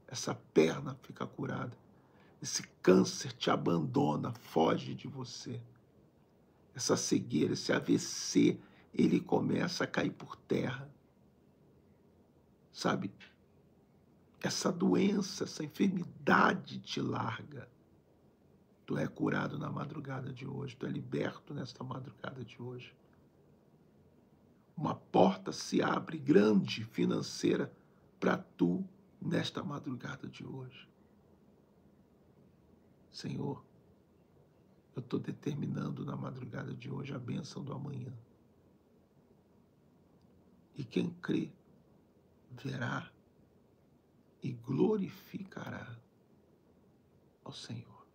Essa perna fica curada. Esse câncer te abandona, foge de você. Essa cegueira, esse AVC, ele começa a cair por terra. Sabe? Essa doença, essa enfermidade te larga. Tu é curado na madrugada de hoje. Tu é liberto nesta madrugada de hoje. Uma porta se abre grande, financeira, para tu nesta madrugada de hoje. Senhor, eu estou determinando na madrugada de hoje a bênção do amanhã. E quem crê, verá e glorificará ao Senhor.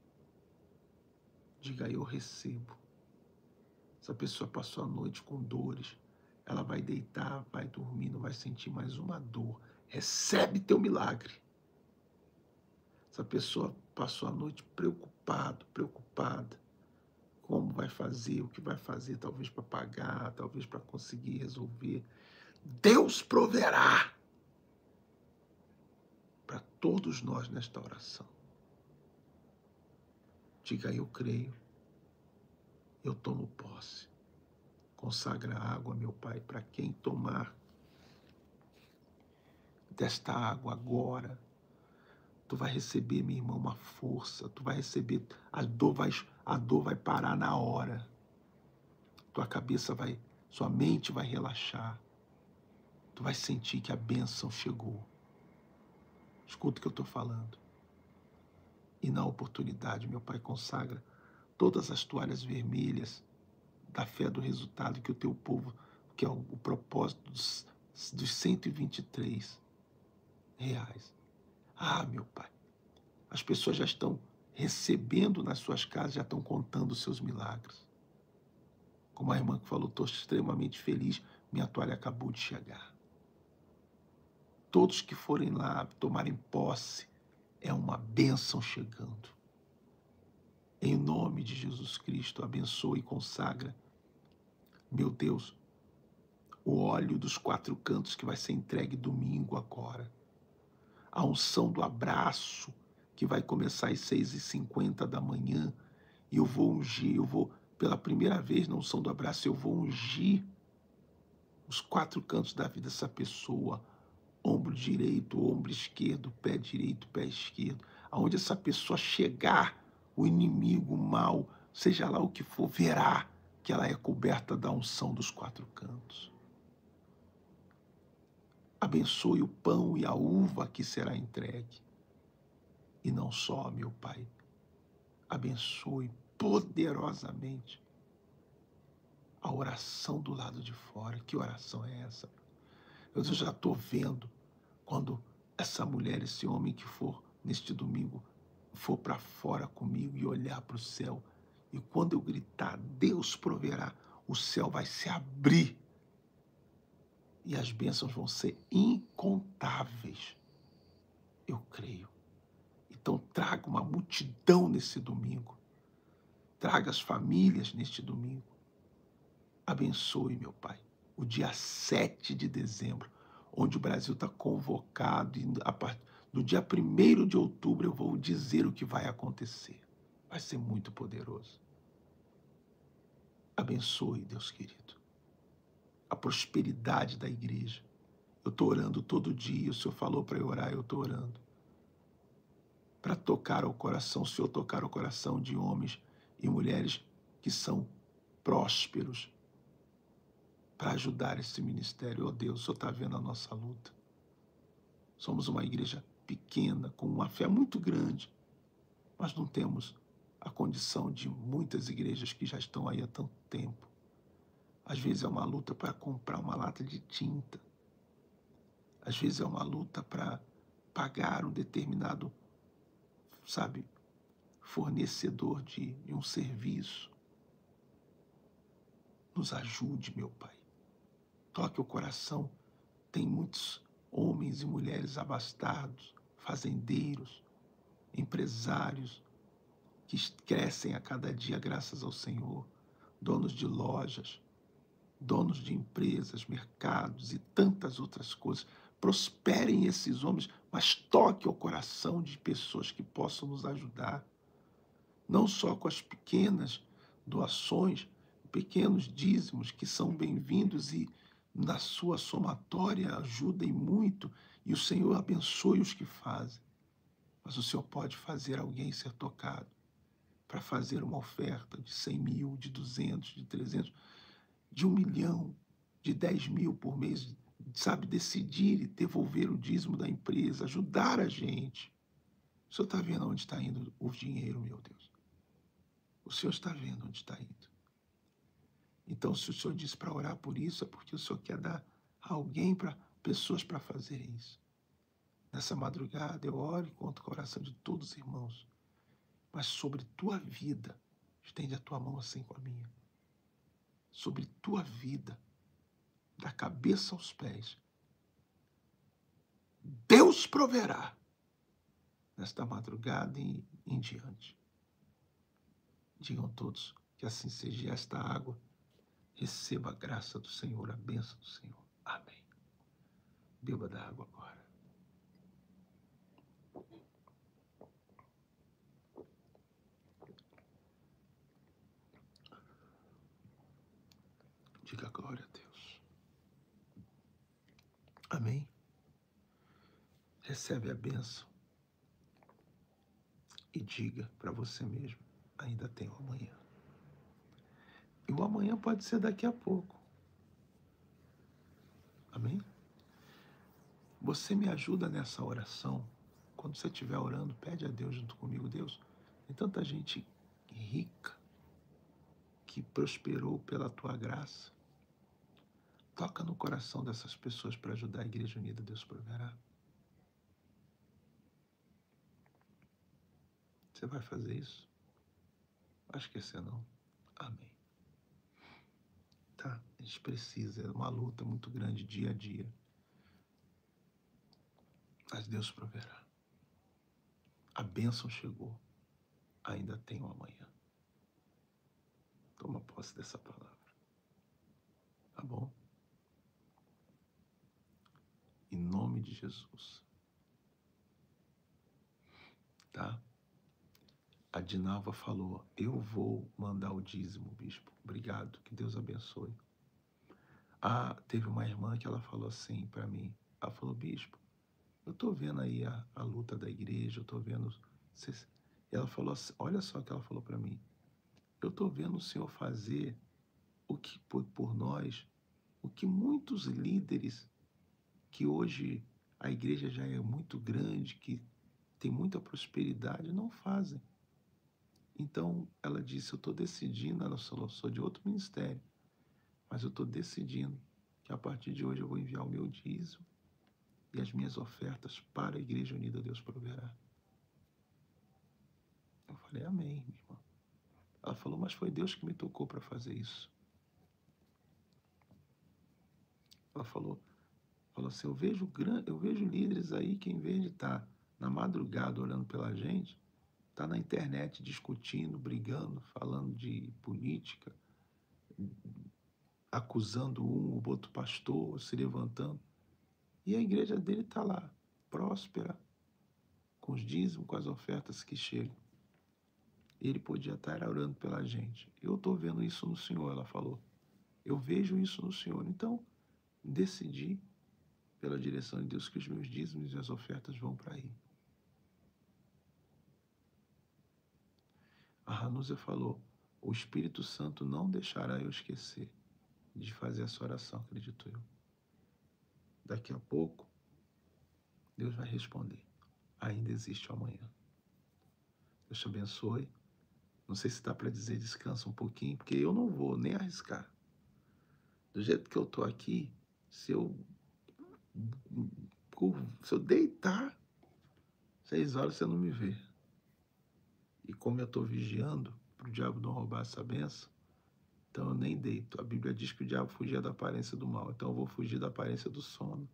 Diga, eu recebo. Essa pessoa passou a noite com dores, ela vai deitar, vai dormir, não vai sentir mais uma dor. Recebe teu milagre. Essa pessoa passou a noite preocupada. Como vai fazer, o que vai fazer, talvez para pagar, talvez para conseguir resolver. Deus proverá para todos nós nesta oração. Diga, eu creio, eu tomo posse. Consagra a água, meu Pai, para quem tomar desta água agora. Tu vai receber, minha irmã, uma força. Tu vai receber, a dor vai parar na hora. Tua cabeça vai, sua mente vai relaxar. Tu vai sentir que a bênção chegou. Escuta o que eu estou falando. E na oportunidade, meu Pai, consagra todas as toalhas vermelhas da fé do resultado que o teu povo, que é o propósito dos 123 reais. Ah, meu Pai, as pessoas já estão recebendo nas suas casas, já estão contando os seus milagres. Como a irmã que falou, estou extremamente feliz, minha toalha acabou de chegar. Todos que forem lá tomarem posse, é uma bênção chegando. Em nome de Jesus Cristo, abençoa e consagra, meu Deus, o óleo dos 4 cantos que vai ser entregue domingo agora. A unção do abraço que vai começar às 6h50 da manhã, e eu vou ungir, pela primeira vez na unção do abraço, eu vou ungir os 4 cantos da vida dessa pessoa, ombro direito, ombro esquerdo, pé direito, pé esquerdo, aonde essa pessoa chegar, o inimigo, o mal, seja lá o que for, verá que ela é coberta da unção dos 4 cantos. Abençoe o pão e a uva que será entregue. E não só, meu Pai, abençoe poderosamente a oração do lado de fora. Que oração é essa? Eu já estou vendo quando essa mulher, esse homem que for neste domingo, for para fora comigo e olhar para o céu, e quando eu gritar, Deus proverá, o céu vai se abrir e as bênçãos vão ser incontáveis. Eu creio. Então traga uma multidão nesse domingo. Traga as famílias neste domingo. Abençoe, meu Pai, o dia 7 de dezembro, onde o Brasil está convocado, e no dia 1º de outubro eu vou dizer o que vai acontecer. Vai ser muito poderoso. Abençoe, Deus querido, a prosperidade da igreja. Eu estou orando todo dia, o Senhor falou para eu orar, eu estou orando. Para tocar ao coração, o Senhor tocar o coração de homens e mulheres que são prósperos, para ajudar esse ministério. Oh Deus, o Senhor está vendo a nossa luta. Somos uma igreja pequena, com uma fé muito grande, mas não temos a condição de muitas igrejas que já estão aí há tanto tempo. Às vezes é uma luta para comprar uma lata de tinta. Às vezes é uma luta para pagar um determinado, fornecedor de um serviço. Nos ajude, meu Pai. Toque o coração. Tem muitos homens e mulheres abastados, fazendeiros, empresários, que crescem a cada dia graças ao Senhor, donos de lojas, donos de empresas, mercados e tantas outras coisas. Prosperem esses homens, mas toque o coração de pessoas que possam nos ajudar, não só com as pequenas doações, pequenos dízimos que são bem-vindos e na sua somatória ajudem muito, e o Senhor abençoe os que fazem. Mas o Senhor pode fazer alguém ser tocado para fazer uma oferta de 100 mil, de 200, de 300, de 1 milhão, de 10 mil por mês, decidir e devolver o dízimo da empresa, ajudar a gente. O Senhor está vendo onde está indo o dinheiro, meu Deus. O Senhor está vendo onde está indo. Então, se o Senhor disse para orar por isso, é porque o Senhor quer dar a alguém, para pessoas para fazerem isso. Nessa madrugada, eu oro e conto o coração de todos os irmãos. Mas sobre tua vida, estende a tua mão assim com a minha. Sobre tua vida, da cabeça aos pés, Deus proverá nesta madrugada e em diante. Digam todos que assim seja. Esta água receba a graça do Senhor, a bênção do Senhor. Amém. Beba da água agora. Diga glória a Deus. Amém. Recebe a bênção e diga para você mesmo, ainda tem o amanhã. E o amanhã pode ser daqui a pouco. Amém? Você me ajuda nessa oração. Quando você estiver orando, pede a Deus junto comigo. Deus, tem tanta gente rica que prosperou pela tua graça. Toca no coração dessas pessoas para ajudar a Igreja Unida, Deus proverá. Você vai fazer isso? Vai esquecer não. Amém. Tá? A gente precisa, é uma luta muito grande dia a dia. Mas Deus proverá. A bênção chegou. Ainda tem um amanhã. Toma posse dessa palavra. Tá bom? Em nome de Jesus. tá? A Dinalva falou, eu vou mandar o dízimo, bispo. Obrigado, que Deus abençoe. Ah, teve uma irmã que ela falou assim para mim. Ela falou, bispo, eu tô vendo aí a luta da igreja, eu tô vendo... Ela falou assim, olha só o que ela falou para mim. Eu tô vendo o Senhor fazer o que por nós, o que muitos líderes que hoje a igreja já é muito grande, que tem muita prosperidade, não fazem. Então, ela disse, eu estou decidindo, ela falou, sou de outro ministério, mas eu estou decidindo que a partir de hoje eu vou enviar o meu dízimo e as minhas ofertas para a Igreja Unida Deus Proverá. Eu falei, amém, minha irmã. Ela falou, mas foi Deus que me tocou para fazer isso. Ela falou assim, eu vejo líderes aí que em vez de estar na madrugada orando pela gente, está na internet discutindo, brigando, falando de política, acusando um ou outro pastor, se levantando. E a igreja dele está lá, próspera, com os dízimos, com as ofertas que chegam. Ele podia estar orando pela gente. Eu estou vendo isso no Senhor, ela falou. Eu vejo isso no Senhor. Então, decidi, pela direção de Deus, que os meus dízimos e as ofertas vão para aí. A Ranúzia falou, o Espírito Santo não deixará eu esquecer de fazer essa oração, acredito eu. Daqui a pouco, Deus vai responder. Ainda existe o amanhã. Deus te abençoe. Não sei se dá para dizer descansa um pouquinho, porque eu não vou nem arriscar. Do jeito que eu tô aqui, se eu deitar, 6 horas você não me vê. E como eu estou vigiando para o diabo não roubar essa benção, então eu nem deito. A Bíblia diz que o diabo fugia da aparência do mal, então eu vou fugir da aparência do sono.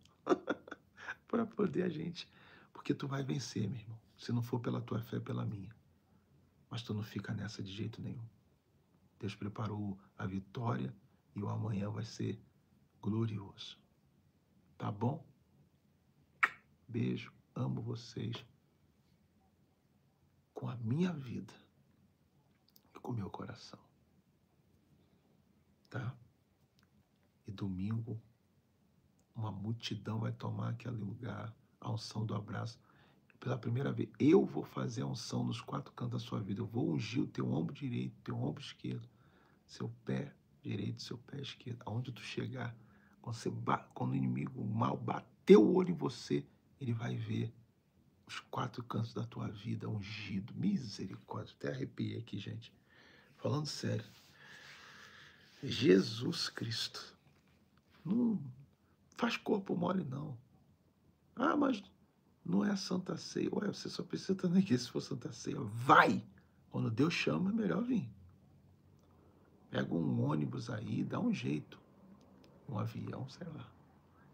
Para poder a gente... Porque tu vai vencer, meu irmão. Se não for pela tua fé, pela minha. Mas tu não fica nessa de jeito nenhum. Deus preparou a vitória e o amanhã vai ser glorioso. Tá bom? Beijo, amo vocês com a minha vida e com o meu coração. Tá? E domingo, uma multidão vai tomar aquele lugar, a unção do abraço. Pela primeira vez, eu vou fazer a unção nos 4 cantos da sua vida. Eu vou ungir o teu ombro direito, teu ombro esquerdo, seu pé direito, seu pé esquerdo. Aonde tu chegar, quando o inimigo mal bater o olho em você, ele vai ver os 4 cantos da tua vida ungido. Misericórdia. Até arrepiei aqui, gente. Falando sério. Jesus Cristo. Não faz corpo mole, não. Ah, mas não é a Santa Ceia. Ué, você só precisa estar na igreja se for Santa Ceia. Vai! Quando Deus chama, é melhor vir. Pega um ônibus aí, dá um jeito. Um avião, sei lá.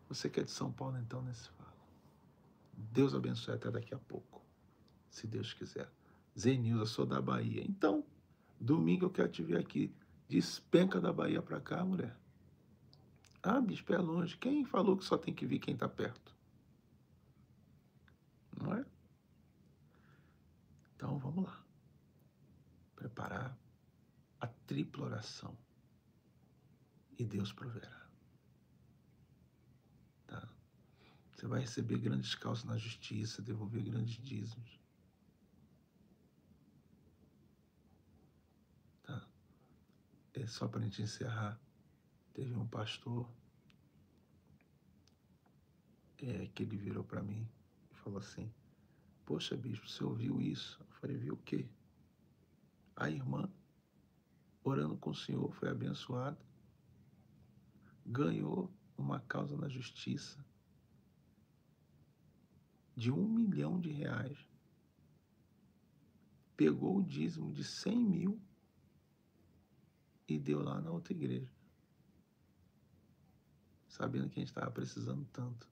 Você que é de São Paulo, então, nesse fala. Deus abençoe até daqui a pouco. Se Deus quiser. Zenilza, sou da Bahia. Então, domingo eu quero te ver aqui. Despenca da Bahia pra cá, mulher. Ah, bispo, é longe. Quem falou que só tem que vir quem tá perto? Não é? Então, vamos lá. Preparar a tripla oração. E Deus proverá. Tá? Você vai receber grandes causas na justiça, devolver grandes dízimos. Tá? É só para a gente encerrar. Teve um pastor que ele virou para mim e falou assim, poxa, bispo, você ouviu isso? Eu falei, viu o quê? A irmã, orando com o Senhor, foi abençoada, ganhou uma causa na justiça de R$1 milhão, pegou o dízimo de 100 mil e deu lá na outra igreja, sabendo que a gente estava precisando tanto.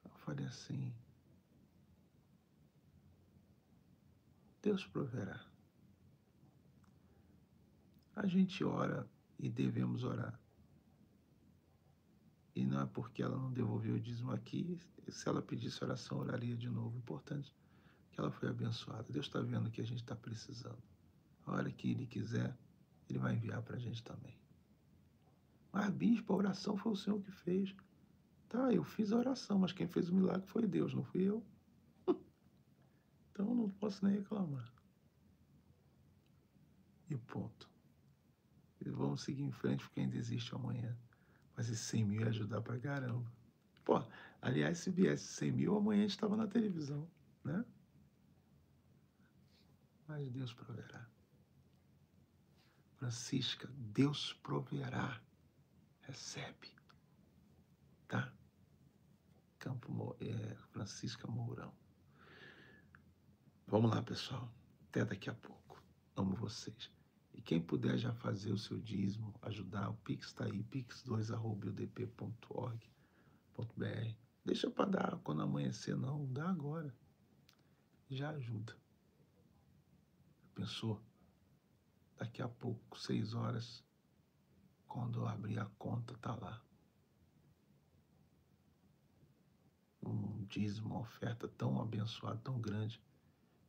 Eu falei assim, Deus proverá. A gente ora e devemos orar. E não é porque ela não devolveu o dízimo aqui, se ela pedisse oração, oraria de novo. O importante é que ela foi abençoada. Deus está vendo o que a gente está precisando. A hora que Ele quiser, Ele vai enviar para a gente também. Mas, bispo, a oração foi o Senhor que fez. Tá, eu fiz a oração, mas quem fez o milagre foi Deus, não fui eu. Então não posso nem reclamar. E ponto. E vamos seguir em frente porque ainda existe amanhã. Mas esses 100 mil ia ajudar pra caramba. Pô, aliás, se viesse 100 mil, amanhã a gente estava na televisão, né? Mas Deus proverá. Francisca, Deus proverá. Recebe. Tá? Francisca Mourão. Vamos lá, pessoal. Até daqui a pouco. Amo vocês. E quem puder já fazer o seu dízimo, ajudar, o Pix está aí, pix2@udp.org.br. Deixa para dar quando amanhecer, não. Dá agora. Já ajuda. Pensou? Daqui a pouco, 6 horas, quando eu abrir a conta, tá lá. Um dízimo, uma oferta tão abençoada, tão grande,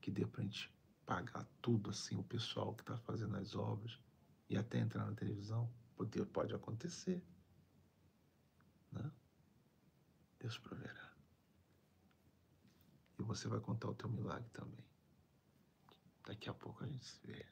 que dê para a gente pagar tudo assim, o pessoal que está fazendo as obras e até entrar na televisão. Pode acontecer, né? Deus proverá. E você vai contar o teu milagre também. Daqui a pouco a gente se vê.